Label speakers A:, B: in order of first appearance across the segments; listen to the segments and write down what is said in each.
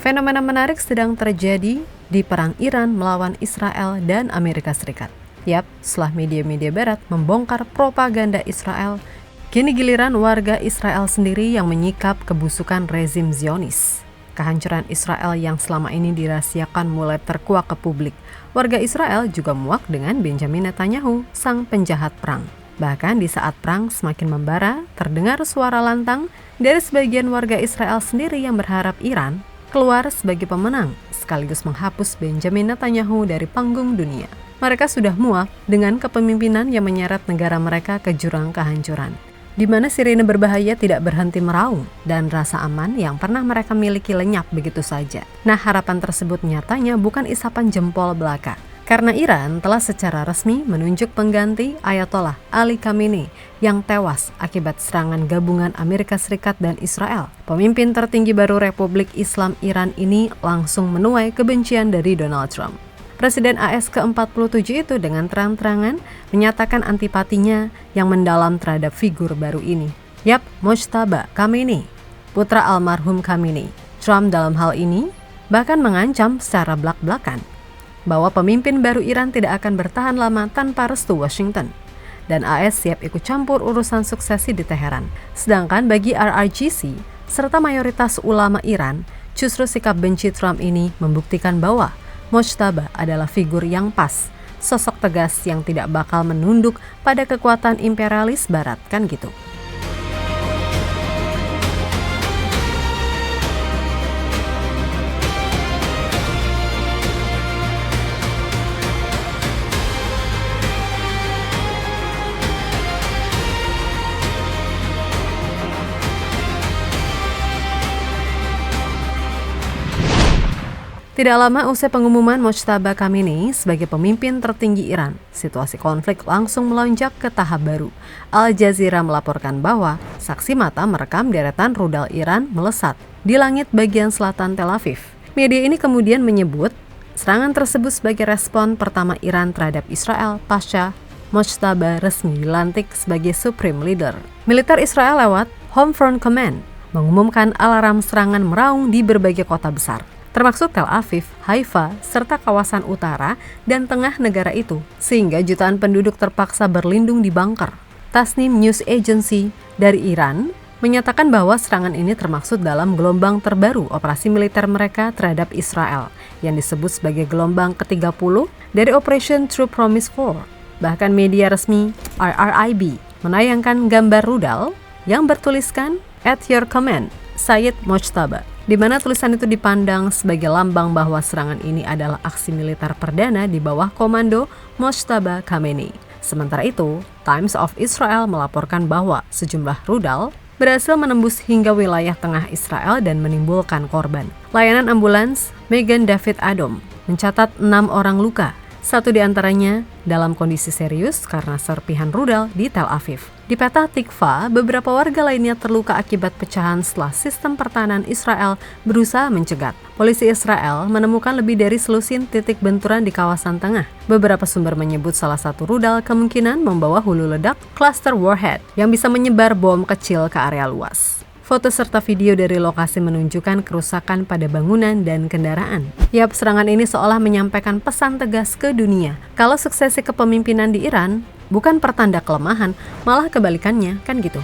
A: Fenomena menarik sedang terjadi di perang Iran melawan Israel dan Amerika Serikat. Yap, setelah media-media barat membongkar propaganda Israel, kini giliran warga Israel sendiri yang menyikap kebusukan rezim Zionis. Kehancuran Israel yang selama ini dirahasiakan mulai terkuak ke publik. Warga Israel juga muak dengan Benjamin Netanyahu, sang penjahat perang. Bahkan di saat perang semakin membara, terdengar suara lantang dari sebagian warga Israel sendiri yang berharap Iran keluar sebagai pemenang, sekaligus menghapus Benjamin Netanyahu dari panggung dunia. Mereka sudah muak dengan kepemimpinan yang menyeret negara mereka ke jurang kehancuran, di mana sirine berbahaya tidak berhenti meraung dan rasa aman yang pernah mereka miliki lenyap begitu saja. Nah, harapan tersebut nyatanya bukan isapan jempol belaka. Karena Iran telah secara resmi menunjuk pengganti Ayatollah Ali Khamenei yang tewas akibat serangan gabungan Amerika Serikat dan Israel. Pemimpin tertinggi baru Republik Islam Iran ini langsung menuai kebencian dari Donald Trump. Presiden AS ke-47 itu dengan terang-terangan menyatakan antipatinya yang mendalam terhadap figur baru ini. Yap, Mojtaba Khamenei, putra almarhum Khamenei. Trump dalam hal ini bahkan mengancam secara belak-belakan bahwa pemimpin baru Iran tidak akan bertahan lama tanpa restu Washington. Dan AS siap ikut campur urusan suksesi di Teheran. Sedangkan bagi RRGC serta mayoritas ulama Iran, justru sikap benci Trump ini membuktikan bahwa Mojtaba adalah figur yang pas, sosok tegas yang tidak bakal menunduk pada kekuatan imperialis barat, kan gitu. Tidak lama usai pengumuman Mojtaba Khamenei sebagai pemimpin tertinggi Iran, situasi konflik langsung melonjak ke tahap baru. Al Jazeera melaporkan bahwa saksi mata merekam deretan rudal Iran melesat di langit bagian selatan Tel Aviv. Media ini kemudian menyebut serangan tersebut sebagai respon pertama Iran terhadap Israel pasca Mojtaba resmi dilantik sebagai Supreme Leader. Militer Israel lewat Home Front Command mengumumkan alarm serangan meraung di berbagai kota besar, termasuk Tel Aviv, Haifa, serta kawasan utara dan tengah negara itu, sehingga jutaan penduduk terpaksa berlindung di bunker. Tasnim News Agency dari Iran menyatakan bahwa serangan ini termaksud dalam gelombang terbaru operasi militer mereka terhadap Israel, yang disebut sebagai gelombang ke-30 dari Operation True Promise 4. Bahkan media resmi IRIB menayangkan gambar rudal yang bertuliskan "At your command, Sayyid Mojtaba", di mana tulisan itu dipandang sebagai lambang bahwa serangan ini adalah aksi militer perdana di bawah komando Mojtaba Khamenei. Sementara itu, Times of Israel melaporkan bahwa sejumlah rudal berhasil menembus hingga wilayah tengah Israel dan menimbulkan korban. Layanan ambulans Magen David Adom mencatat 6 orang luka, satu di antaranya dalam kondisi serius karena serpihan rudal di Tel Aviv. Di Petah Tikva, beberapa warga lainnya terluka akibat pecahan setelah sistem pertahanan Israel berusaha mencegat. Polisi Israel menemukan lebih dari selusin titik benturan di kawasan tengah. Beberapa sumber menyebut salah satu rudal kemungkinan membawa hulu ledak cluster warhead yang bisa menyebar bom kecil ke area luas. Foto serta video dari lokasi menunjukkan kerusakan pada bangunan dan kendaraan. Yap, serangan ini seolah menyampaikan pesan tegas ke dunia kalau suksesi kepemimpinan di Iran bukan pertanda kelemahan, malah kebalikannya, kan gitu.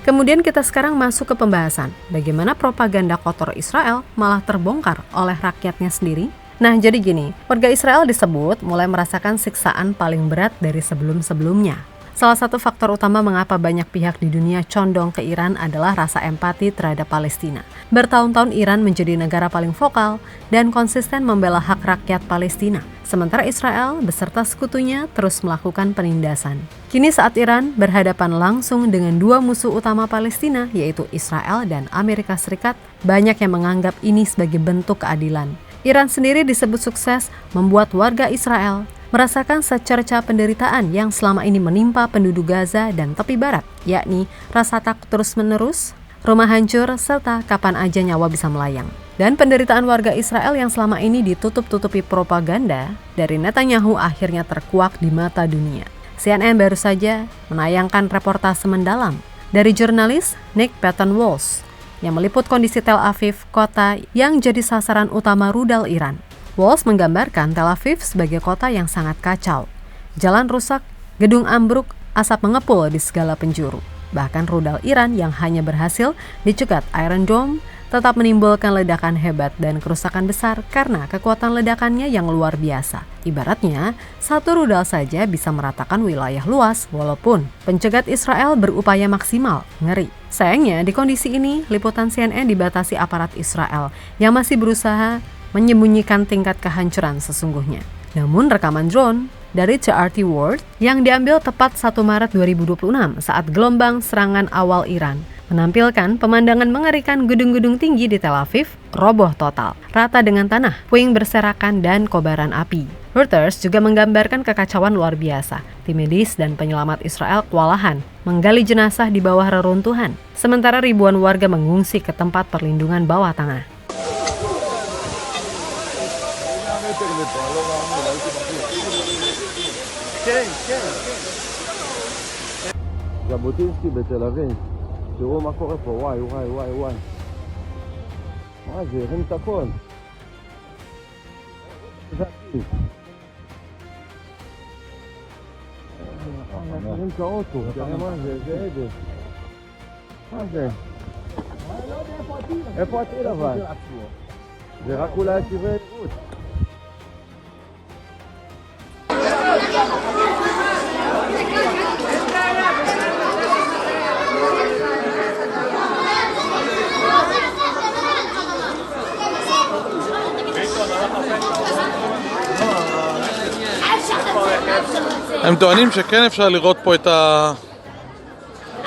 A: Kemudian kita sekarang masuk ke pembahasan bagaimana propaganda kotor Israel malah terbongkar oleh rakyatnya sendiri. Nah, jadi gini, warga Israel disebut mulai merasakan siksaan paling berat dari sebelum-sebelumnya. Salah satu faktor utama mengapa banyak pihak di dunia condong ke Iran adalah rasa empati terhadap Palestina. Bertahun-tahun Iran menjadi negara paling vokal dan konsisten membela hak rakyat Palestina. sementara Israel beserta sekutunya terus melakukan penindasan. Kini saat Iran berhadapan langsung dengan dua musuh utama Palestina, yaitu Israel dan Amerika Serikat, banyak yang menganggap ini sebagai bentuk keadilan. Iran sendiri disebut sukses membuat warga Israel merasakan secerca penderitaan yang selama ini menimpa penduduk Gaza dan tepi barat, yakni rasa takut terus-menerus, rumah hancur, serta kapan aja nyawa bisa melayang. Dan penderitaan warga Israel yang selama ini ditutup-tutupi propaganda dari Netanyahu akhirnya terkuak di mata dunia. CNN baru saja menayangkan reportase mendalam dari jurnalis Nick Patton-Walsh yang meliput kondisi Tel Aviv, kota yang jadi sasaran utama rudal Iran. Walsh menggambarkan Tel Aviv sebagai kota yang sangat kacau. Jalan rusak, gedung ambruk, asap mengepul di segala penjuru. Bahkan rudal Iran yang hanya berhasil dicegat Iron Dome tetap menimbulkan ledakan hebat dan kerusakan besar karena kekuatan ledakannya yang luar biasa. Ibaratnya, satu rudal saja bisa meratakan wilayah luas walaupun pencegat Israel berupaya maksimal. Ngeri. Sayangnya, di kondisi ini, liputan CNN dibatasi aparat Israel yang masih berusaha menyembunyikan tingkat kehancuran sesungguhnya. Namun rekaman drone dari TRT World yang diambil tepat 1 Maret 2026 saat gelombang serangan awal Iran menampilkan pemandangan mengerikan gedung-gedung tinggi di Tel Aviv roboh total, rata dengan tanah, puing berserakan dan kobaran api. Reuters juga menggambarkan kekacauan luar biasa. Tim medis dan penyelamat Israel kewalahan menggali jenazah di bawah reruntuhan, sementara ribuan warga mengungsi ke tempat perlindungan bawah tanah.
B: ז'בוטינסקי בתל אביב, תראו מה קורה פה, וואי וואי וואי וואי. מה זה, הרים את הכל. זה עתיד. הרים את האוטו, תראה מה זה, זה עדף. מה זה? איפה עתיד אבל? זה רק אולי עקיבי עירות.
C: הם טוענים שכן אפשר לראות פה את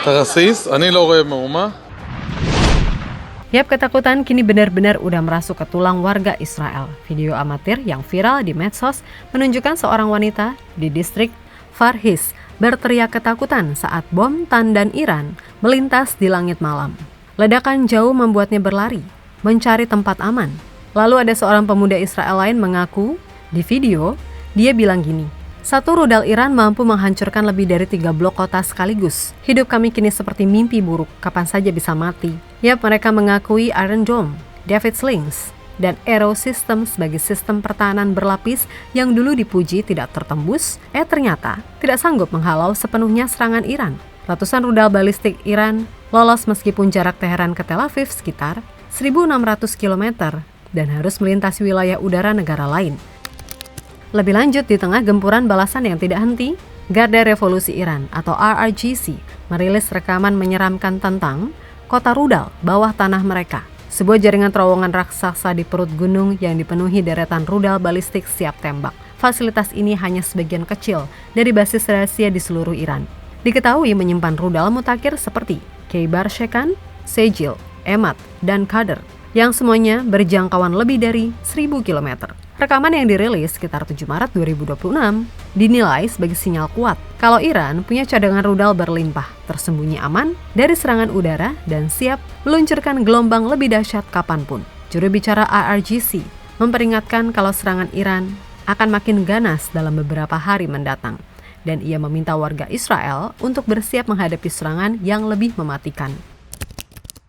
C: הרסיס, אני לא רואה מאומה.
A: Yap, ketakutan kini benar-benar udah merasuk ke tulang warga Israel. Video amatir yang viral di medsos menunjukkan seorang wanita di distrik Farhis berteriak ketakutan saat bom tandan Iran melintas di langit malam. Ledakan jauh membuatnya berlari, mencari tempat aman. Lalu ada seorang pemuda Israel lain mengaku di video, dia bilang gini, "Satu rudal Iran mampu menghancurkan lebih dari 3 blok kota sekaligus. Hidup kami kini seperti mimpi buruk, kapan saja bisa mati." Yap, mereka mengakui Iron Dome, David Slings, dan Arrow System sebagai sistem pertahanan berlapis yang dulu dipuji tidak tertembus, ternyata tidak sanggup menghalau sepenuhnya serangan Iran. Ratusan rudal balistik Iran lolos meskipun jarak Teheran ke Tel Aviv sekitar 1.600 km dan harus melintasi wilayah udara negara lain. Lebih lanjut, di tengah gempuran balasan yang tidak henti, Garda Revolusi Iran atau RRGC merilis rekaman menyeramkan tentang kota rudal bawah tanah mereka. Sebuah jaringan terowongan raksasa di perut gunung yang dipenuhi deretan rudal balistik siap tembak. Fasilitas ini hanya sebagian kecil dari basis rahasia di seluruh Iran. Diketahui menyimpan rudal mutakhir seperti Khaybar Shekan, Sejil, Emat, dan Qadr, yang semuanya berjangkauan lebih dari 1.000 km. Rekaman yang dirilis sekitar 7 Maret 2026 dinilai sebagai sinyal kuat kalau Iran punya cadangan rudal berlimpah, tersembunyi aman dari serangan udara, dan siap meluncurkan gelombang lebih dahsyat kapanpun. Juru bicara RRGC memperingatkan kalau serangan Iran akan makin ganas dalam beberapa hari mendatang, dan ia meminta warga Israel untuk bersiap menghadapi serangan yang lebih mematikan.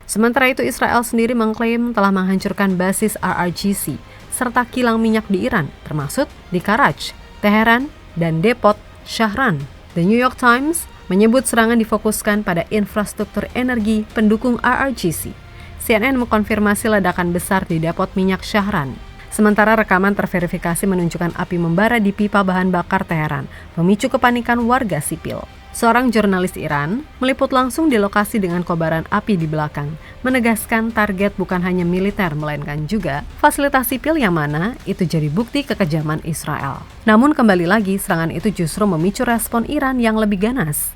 A: Sementara itu, Israel sendiri mengklaim telah menghancurkan basis RRGC serta kilang minyak di Iran, termasuk di Karaj, Teheran, dan Depot Shahran. The New York Times menyebut serangan difokuskan pada infrastruktur energi pendukung RRGC. CNN mengkonfirmasi ledakan besar di Depot minyak Shahran. Sementara rekaman terverifikasi menunjukkan api membara di pipa bahan bakar Teheran, memicu kepanikan warga sipil. Seorang jurnalis Iran meliput langsung di lokasi dengan kobaran api di belakang, menegaskan target bukan hanya militer melainkan juga fasilitas sipil yang mana itu jadi bukti kekejaman Israel. Namun kembali lagi serangan itu justru memicu respon Iran yang lebih ganas.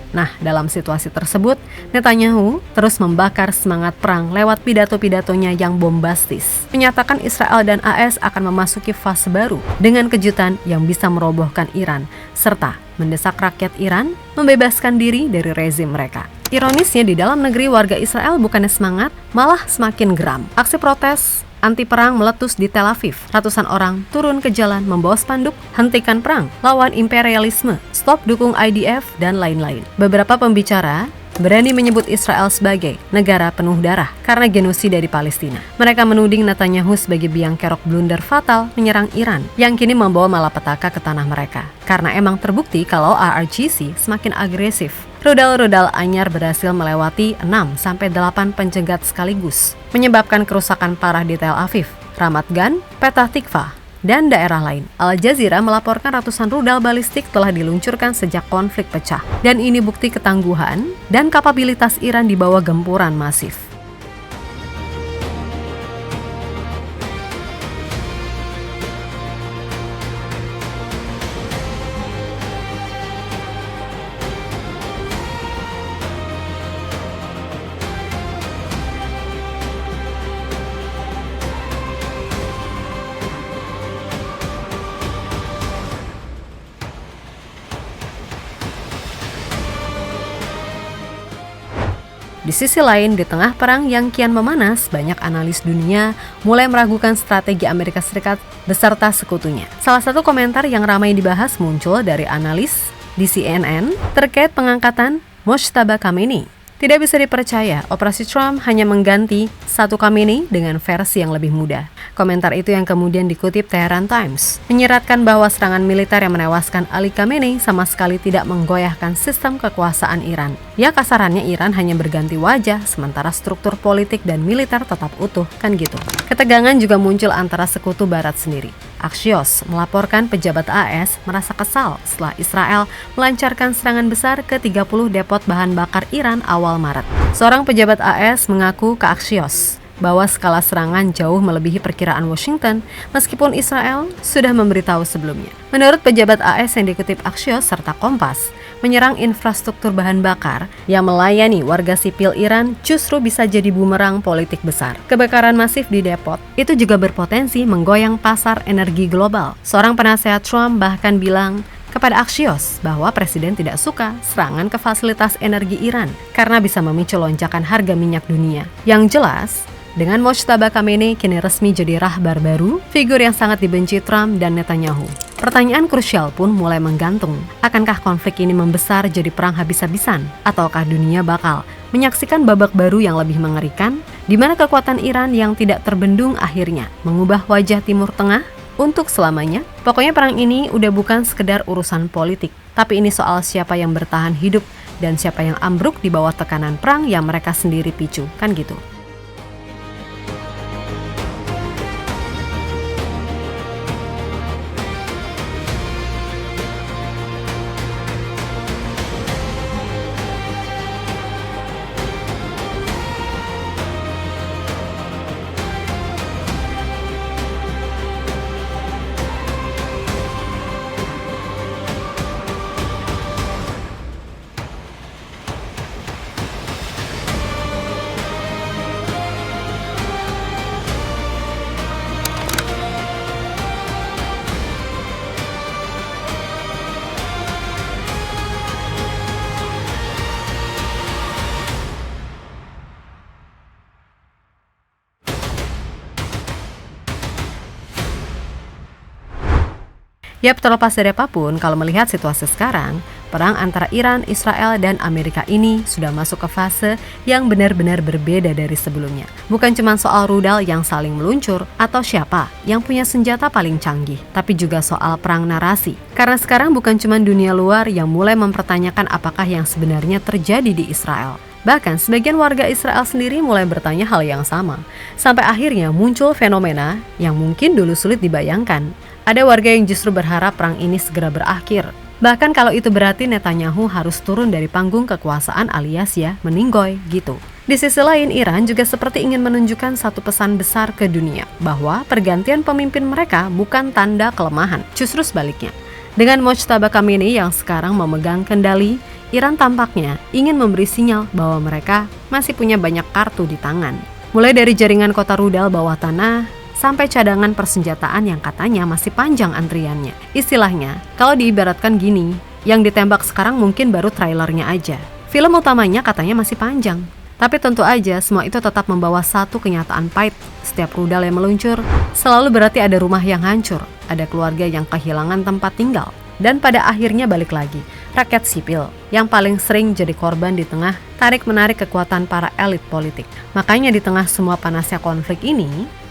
A: Nah, dalam situasi tersebut, Netanyahu terus membakar semangat perang lewat pidato-pidatonya yang bombastis. Menyatakan Israel dan AS akan memasuki fase baru dengan kejutan yang bisa merobohkan Iran, serta mendesak rakyat Iran membebaskan diri dari rezim mereka. Ironisnya di dalam negeri warga Israel bukannya semangat, malah semakin geram. Aksi protes anti perang meletus di Tel Aviv. Ratusan orang turun ke jalan membawa spanduk hentikan perang, lawan imperialisme, stop dukung IDF, dan lain-lain. Beberapa pembicara berani menyebut Israel sebagai negara penuh darah karena genosida di Palestina. Mereka menuding Netanyahu sebagai biang kerok blunder fatal menyerang Iran yang kini membawa malapetaka ke tanah mereka. Karena emang terbukti kalau RGC semakin agresif. Rudal-rudal anyar berhasil melewati 6-8 pencegat sekaligus, menyebabkan kerusakan parah di Tel Aviv, Ramat Gan, Petah Tikva, dan daerah lain. Al Jazeera melaporkan ratusan rudal balistik telah diluncurkan sejak konflik pecah, dan ini bukti ketangguhan dan kapabilitas Iran di bawah gempuran masif. Di sisi lain, di tengah perang yang kian memanas, banyak analis dunia mulai meragukan strategi Amerika Serikat beserta sekutunya. Salah satu komentar yang ramai dibahas muncul dari analis di CNN terkait pengangkatan Mojtaba Khamenei. Tidak bisa dipercaya, operasi Trump hanya mengganti satu Khamenei dengan versi yang lebih muda. Komentar itu yang kemudian dikutip Tehran Times, menyiratkan bahwa serangan militer yang menewaskan Ali Khamenei sama sekali tidak menggoyahkan sistem kekuasaan Iran. Ya kasarannya Iran hanya berganti wajah, sementara struktur politik dan militer tetap utuh, kan gitu. Ketegangan juga muncul antara sekutu barat sendiri. Axios melaporkan pejabat AS merasa kesal setelah Israel melancarkan serangan besar ke 30 depot bahan bakar Iran awal Maret. Seorang pejabat AS mengaku ke Axios bahwa skala serangan jauh melebihi perkiraan Washington meskipun Israel sudah memberitahu sebelumnya. Menurut pejabat AS yang dikutip Axios serta Kompas, menyerang infrastruktur bahan bakar yang melayani warga sipil Iran justru bisa jadi bumerang politik besar. Kebakaran masif di depot itu juga berpotensi menggoyang pasar energi global. Seorang penasehat Trump bahkan bilang kepada Axios bahwa presiden tidak suka serangan ke fasilitas energi Iran karena bisa memicu lonjakan harga minyak dunia. Yang jelas, dengan Mojtaba Khamenei kini resmi jadi rahbar baru, figur yang sangat dibenci Trump dan Netanyahu. Pertanyaan krusial pun mulai menggantung. Akankah konflik ini membesar jadi perang habis-habisan? Ataukah dunia bakal menyaksikan babak baru yang lebih mengerikan? Di mana kekuatan Iran yang tidak terbendung akhirnya mengubah wajah Timur Tengah untuk selamanya? Pokoknya perang ini udah bukan sekedar urusan politik, tapi ini soal siapa yang bertahan hidup dan siapa yang ambruk di bawah tekanan perang yang mereka sendiri picu, kan gitu. Yap, terlepas dari apapun, kalau melihat situasi sekarang, perang antara Iran, Israel, dan Amerika ini sudah masuk ke fase yang benar-benar berbeda dari sebelumnya. Bukan cuma soal rudal yang saling meluncur atau siapa yang punya senjata paling canggih, tapi juga soal perang narasi. Karena sekarang bukan cuma dunia luar yang mulai mempertanyakan apakah yang sebenarnya terjadi di Israel. Bahkan sebagian warga Israel sendiri mulai bertanya hal yang sama. Sampai akhirnya muncul fenomena yang mungkin dulu sulit dibayangkan. Ada warga yang justru berharap perang ini segera berakhir. Bahkan kalau itu berarti Netanyahu harus turun dari panggung kekuasaan alias ya meninggoy gitu. Di sisi lain, Iran juga seperti ingin menunjukkan satu pesan besar ke dunia, bahwa pergantian pemimpin mereka bukan tanda kelemahan, justru sebaliknya. Dengan Mojtaba Khamenei yang sekarang memegang kendali, Iran tampaknya ingin memberi sinyal bahwa mereka masih punya banyak kartu di tangan. Mulai dari jaringan kota rudal bawah tanah, sampai cadangan persenjataan yang katanya masih panjang antriannya. Istilahnya, kalau diibaratkan gini, yang ditembak sekarang mungkin baru trailernya aja. Film utamanya katanya masih panjang. Tapi tentu aja semua itu tetap membawa satu kenyataan pahit. Setiap rudal yang meluncur, selalu berarti ada rumah yang hancur, ada keluarga yang kehilangan tempat tinggal. Dan pada akhirnya balik lagi, rakyat sipil yang paling sering jadi korban di tengah tarik-menarik kekuatan para elit politik. Makanya di tengah semua panasnya konflik ini,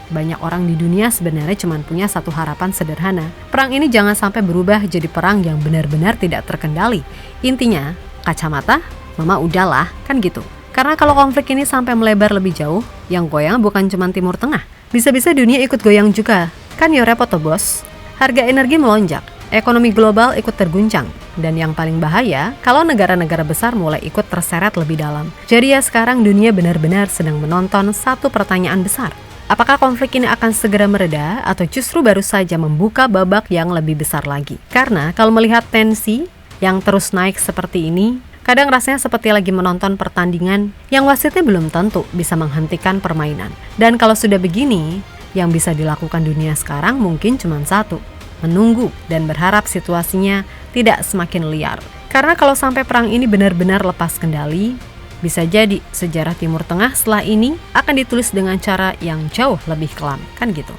A: banyak orang di dunia sebenarnya cuma punya satu harapan sederhana. Perang ini jangan sampai berubah jadi perang yang benar-benar tidak terkendali. Intinya, kacamata, mama udahlah, kan gitu. Karena kalau konflik ini sampai melebar lebih jauh, yang goyang bukan cuma Timur Tengah. Bisa-bisa dunia ikut goyang juga. Kan ya repot tuh bos. Harga energi melonjak, ekonomi global ikut terguncang. Dan yang paling bahaya, kalau negara-negara besar mulai ikut terseret lebih dalam. Jadi ya sekarang dunia benar-benar sedang menonton satu pertanyaan besar. Apakah konflik ini akan segera mereda atau justru baru saja membuka babak yang lebih besar lagi? Karena kalau melihat tensi yang terus naik seperti ini, kadang rasanya seperti lagi menonton pertandingan yang wasitnya belum tentu bisa menghentikan permainan. Dan kalau sudah begini, yang bisa dilakukan dunia sekarang mungkin cuma satu, menunggu dan berharap situasinya tidak semakin liar. Karena kalau sampai perang ini benar-benar lepas kendali, bisa jadi sejarah Timur Tengah setelah ini akan ditulis dengan cara yang jauh lebih kelam, kan gitu.